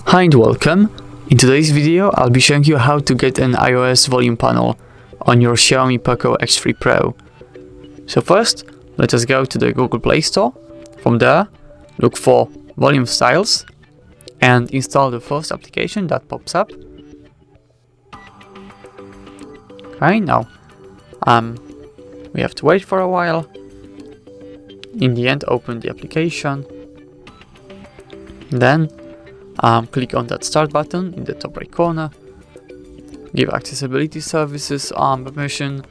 Hi and welcome. In today's video I'll be showing you how to get an iOS volume panel on your Xiaomi Poco X3 Pro. So first, let us go to the Google Play Store. From there, look for volume styles and install the first application that pops up. Okay, now we have to wait for a while. In the end, open the application. Then click on that start button in the top right corner. Give accessibility services permission.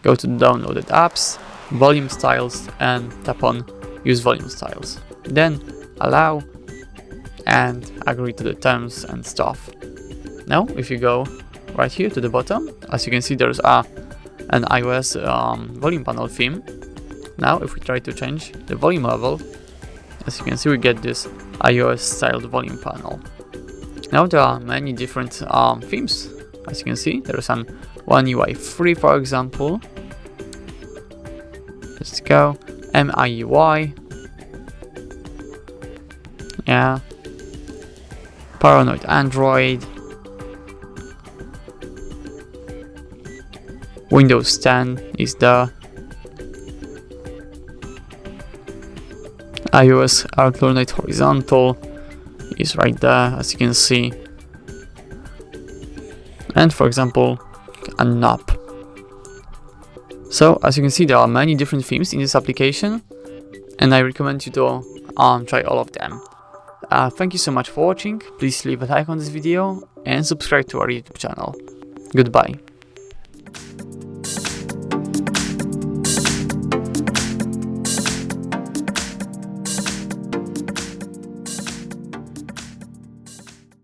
Go to downloaded apps, volume styles, and tap on use volume styles. Then allow and agree to the terms and stuff. Now if you go right here to the bottom, as you can see there's an iOS volume panel theme. Now if we try to change the volume level, as you can see we get this iOS styled volume panel. Now there are many different themes. As you can see there's an One UI 3 for example. Let's go MIUI. Yeah. Paranoid Android. Windows 10 is there. iOS alternate horizontal is right there, as you can see. And for example, a knob. So as you can see, there are many different themes in this application, and I recommend you to try all of them. Thank you so much for watching. Please leave a like on this video and subscribe to our YouTube channel. Goodbye.